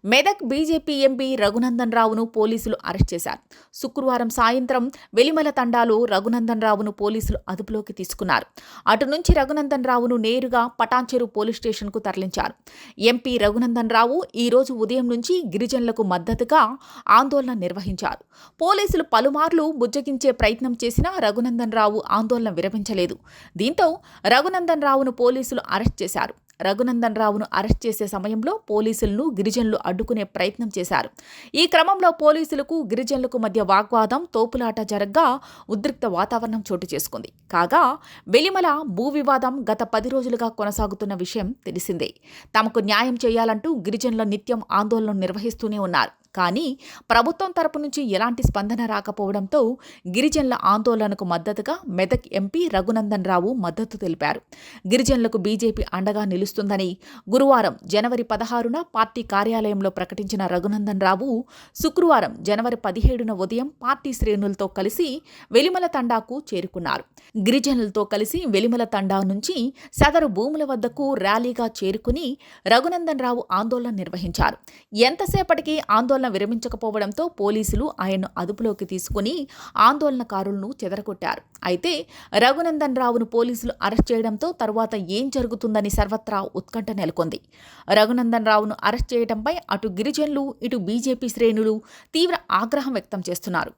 Medak BJP MP Raghunandan రావును పోలీసులు arrest చేశారు. శుక్రవారం సాయంత్రం వెలిమల తండాలో రఘునందన్ రావును పోలీసులు అదుపులోకి తీసుకున్నారు. అటు నుంచి రఘునందన్ రావును నేరుగా పటాన్చెరు పోలీస్ స్టేషన్కు తరలించారు. ఎంపీ రఘునందన్ రావు ఈ రోజు ఉదయం నుంచి గిరిజనులకు మద్దతుగా ఆందోళన నిర్వహించారు. పోలీసులు పలుమార్లు బుజ్జగించే ప్రయత్నం చేసినా రఘునందన్ రావు ఆందోళన విరమించలేదు. దీంతో రఘునందన్ రావును పోలీసులు అరెస్ట్ చేశారు. రఘునందన్ రావును అరెస్ట్ చేసే సమయంలో పోలీసులను గిరిజనులు అడ్డుకునే ప్రయత్నం చేశారు. ఈ క్రమంలో పోలీసులకు గిరిజనులకు మధ్య వాగ్వాదం, తోపులాట జరగ్గా ఉద్రిక్త వాతావరణం చోటు చేసుకుంది. కాగా వెలిమల భూ వివాదం గత 10 రోజులుగా కొనసాగుతున్న విషయం తెలిసిందే. తమకు న్యాయం చేయాలంటూ గిరిజనుల నిత్యం ఆందోళన నిర్వహిస్తూనే ఉన్నారు. కానీ ప్రభుత్వం తరపు నుంచి ఎలాంటి స్పందన రాకపోవడంతో గిరిజనుల ఆందోళనకు మద్దతుగా మెదక్ ఎంపీ రఘునందన్ రావు మద్దతు తెలిపారు. గిరిజనులకు బీజేపీ అండగా నిలుస్తుందని గురువారం జనవరి 16న పార్టీ కార్యాలయంలో ప్రకటించిన రఘునందన్ రావు శుక్రవారం జనవరి 17న ఉదయం పార్టీ శ్రేణులతో కలిసి వెలిమల తండాకు చేరుకున్నారు. గిరిజనులతో కలిసి వెలిమల తండా నుంచి సదరు భూముల వద్దకు ర్యాలీగా చేరుకుని రఘునందన్ రావు ఆందోళన నిర్వహించారు. ఎంతసేపటికి ఆందోళన విరమించకపోవడంతో పోలీసులు ఆయన్ను అదుపులోకి తీసుకుని ఆందోళనకారులను చెదరగొట్టారు. అయితే రఘునందన్ రావును పోలీసులు అరెస్ట్ చేయడంతో తరువాత ఏం జరుగుతుందని సర్వత్రా ఉత్కంఠ నెలకొంది. రఘునందన్ రావును అరెస్ట్ చేయడంపై అటు గిరిజనులు, ఇటు బీజేపీ శ్రేణులు తీవ్ర ఆగ్రహం వ్యక్తం చేస్తున్నారు.